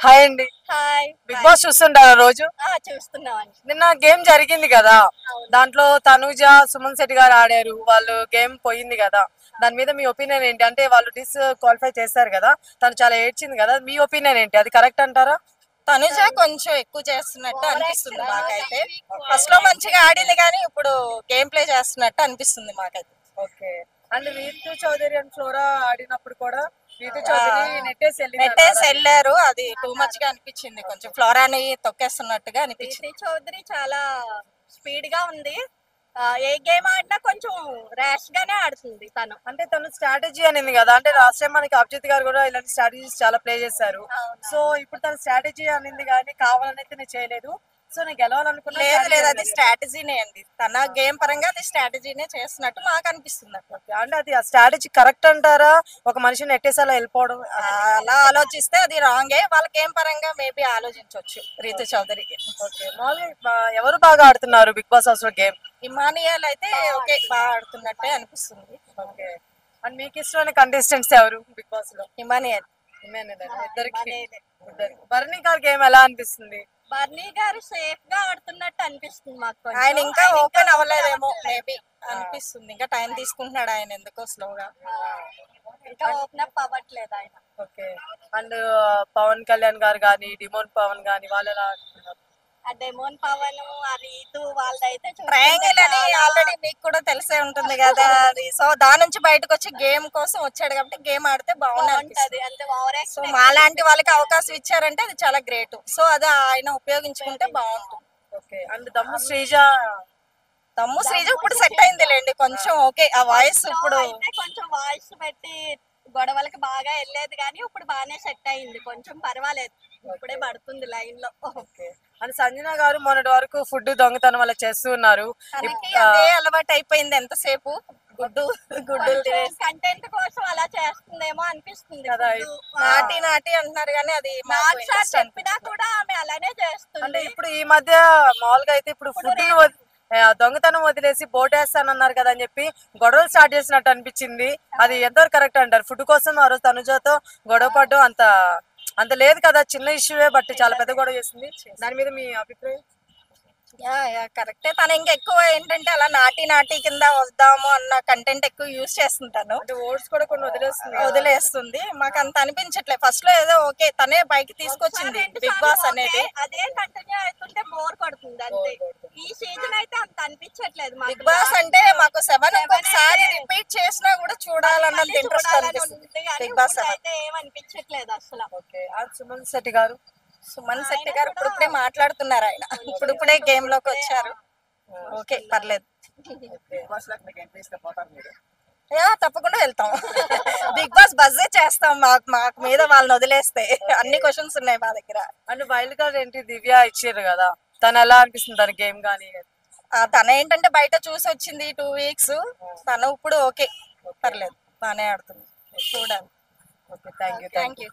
Hi అండి. Hi big boss చూస్తుంటారా రోజు? చూస్తున్నామండి. నిన్న గేమ్ జరిగింది కదా, అవును. దాంట్లో తనుజ, సుమన్ శెట్టి గారు ఆడారు. వాళ్ళు గేమ్ పోయింది కదా, దాని మీద మీ ఒపీనియన్ ఏంటి? అంటే వాళ్ళు క్వాలిఫై చేశారు కదా, తను చాలా ఏడ్చింది కదా, మీ ఒపీనియన్ ఏంటి? అది కరెక్ట్ అంటారా? తనుజ కొంచెం ఎక్కువ చేస్తున్నట్టు అనిపిస్తుంది మాకైతే. ఫస్ట్ లో మంచిగా ఆడింది కానీ ఇప్పుడు గేమ్ ప్లే చేస్తున్నట్టు అనిపిస్తుంది మాకైతే. Okay. And Ritu Chaudhary and Flora ఆడినప్పుడు కూడా రీతు ఆ, చౌదరి నెట్టేసి నెట్టేసి వెళ్ళారు. అది టూ మచ్ గా అనిపించింది, కొంచెం ఫ్లోరాని తొక్కేస్తున్నట్టుగా అనిపించింది. చౌదరి చాలా స్పీడ్ గా ఉంది. ఏ గేమ్ ఆడినా కొంచెం ర్యాష్ గానే ఆడుతుంది తను. అంటే తను స్ట్రాటజీ అనింది కదా, అంటే లాస్ట్ టైం మనకి అభిజిత్ గారు కూడా ఇలాంటి స్ట్రాటజీస్ చాలా ప్లే చేశారు. సో ఇప్పుడు తను స్ట్రాటజీ అనింది కానీ కావాలని అయితే నేను చేయలేదు, సో నేను గెలవాలనుకున్నా. లేదు లేదు, అది స్ట్రాటజీనే అండి. తన గేమ్ పరంగా అది స్ట్రాటజీనే చేస్తున్నట్టు మాకు అనిపిస్తుంది. అంటే అది ఆ స్ట్రాటజీ కరెక్ట్ అంటారా? ఒక మనిషిని నెట్టేసి అలా వెళ్ళిపోవడం అలా ఆలోచిస్తే అది రాంగే. వాళ్ళ గేమ్ పరంగా మేబీ ఆలోచించవచ్చు రీతు చౌదరికి. ఓకే. మామూలుగా ఎవరు బాగా ఆడుతున్నారు బిగ్ బాస్ హౌస్ లో గేమ్? ఇమానియల్ అయితే ఓకే, బాగా ఆడుతున్నట్టే అనిపిస్తుంది. ఓకే. అండ్ మీకు ఇష్టమైన కంటెస్టెంట్స్ ఎవరు బిగ్ బాస్ లో? ఇమానియల్. ఇద్దరికి. బర్నీ గారి గేమ్ ఎలా అనిపిస్తుంది? బర్నీ గారు సేఫ్ గా ఆడుతున్నట్టు అనిపిస్తుంది మాకు. ఆయన ఇంకా ఓపెన్ అవ్వలేదేమో మేబీ అనిపిస్తుంది. ఇంకా టైం తీసుకుంటున్నాడు ఆయన, ఎందుకో స్లోగా. ఇంకా ఓపెన్ అప్ అవ్వట్లేదు ఆయన. ఓకే. అండ్ పవన్ కళ్యాణ్ గారు కానీ, డిమోన్ పవన్ కానీ వాళ్ళు ఎలా ఆడుతున్నారు? ఆ డెమోన్ పవన్, ఆ రీతు వాళ్ళదైతే ట్రయాంగిల్ అని ఆల్రెడీ మీకు కూడా తెలిసే ఉంటుంది కదా అది. సో దాని నుంచి బయటకు వచ్చి గేమ్ కోసం వచ్చాడు కాబట్టి గేమ్ ఆడితే బాగుంటది. అంతే ఓవర్ సో మాలాంటి వాళ్ళకి అవకాశం ఇచ్చారంటే అది చాలా గ్రేట్. సో అది ఆయన ఉపయోగించుకుంటే బాగుంటుంది. ఓకే. అండ్ దమ్ము శ్రీజ తమ్ము శ్రీజ ఇప్పుడు సెట్ అయింది లేండి కొంచెం. ఓకే, ఆ వాయిస్ ఇప్పుడు కొంచెం వాయిస్ పెట్టి గొడవలకి బాగా వెళ్ళేది కానీ ఇప్పుడు బాగానే సెట్ అయింది, కొంచెం పర్వాలేదు. ఇప్పుడే పడుతుంది లైన్ లో. ఓకే. అండ్ సంజన గారు మొన్నటి వరకు ఫుడ్ దొంగతనం వల్ల చేస్తూ ఉన్నారు. తనకి అదే అలవాటు అయిపోయింది. ఎంతసేపు గుడ్డు కంటెంట్ కోసం అలా చేస్తుందేమో అనిపిస్తుంది కదా. నాటి నాటి అంటున్నారు కానీ అది చెప్పినా కూడా ఆమె అలానే చేస్తుంది. అంటే ఇప్పుడు ఈ మధ్య మామూలుగా అయితే ఇప్పుడు ఫుడ్ దొంగతనం వదిలేసి బోటేస్తానన్నారు కదా అని చెప్పి గొడవలు స్టార్ట్ చేసినట్టు అనిపించింది. అది ఎంతవరకు కరెక్ట్ అంటారు? ఫుడ్ కోసం ఆ రోజు తనుజతో గొడవ పడ్డం అంత లేదు కదా, చిన్న ఇష్యూవే బట్ చాలా పెద్ద గొడవ చేసింది. దాని మీద మీ అభిప్రాయం? కరెక్టే. తను ఇంకా ఎక్కువ ఏంటంటే అలా నాటి నాటి కింద వద్దాము అన్న కంటెంట్ ఎక్కువ యూజ్ చేస్తుంటాను. అంటే ఓట్స్ కూడా కొన్ని వదిలేస్తుంది. మాకు అంత అనిపించట్లేదు. ఫస్ట్ లో ఏదో ఓకే తనే పైకి తీసుకొచ్చింది బిగ్ బాస్ అనేది. అదే కంటిన్యూ అవుతుంటే బోర్ కొడుతుంది అంతే. ఈ సీజన్ అయితే అంత అనిపించట్లేదు. బిగ్ బాస్ అంటే మాకు 7 ఒకసారి రిపీట్ చేసినా కూడా చూడాలన్నంత ఇంట్రెస్ట్ అనిపిస్తుంది. బిగ్ బాస్ అయితే ఏమనిపించట్లేదు అసలు. ఓకే. సుమన్ శెట్టి గారు ఇప్పుడే మాట్లాడుతున్నారు. ఆయన ఇప్పుడే గేమ్ లోకి వచ్చారు. ఓకే, పర్లేదు. తప్పకుండా వెళ్తాం. బిగ్ బాస్ బజ్జే చేస్తాం. మాకు మీద వాళ్ళని వదిలేస్తే అన్ని క్వశ్చన్స్ ఉన్నాయి మా దగ్గర. అండ్ వైల్డ్ కార్డ్ ఏంటి దివ్య ఇచ్చారు కదా, తను ఎలా అనిపిస్తుంది తన గేమ్ కానీ? తన ఏంటంటే బయట చూసి వచ్చింది 2 వీక్స్. తను ఇప్పుడు ఓకే, పర్లేదు, బాగానే ఆడుతుంది. చూడాలి. ఓకే. Thank you.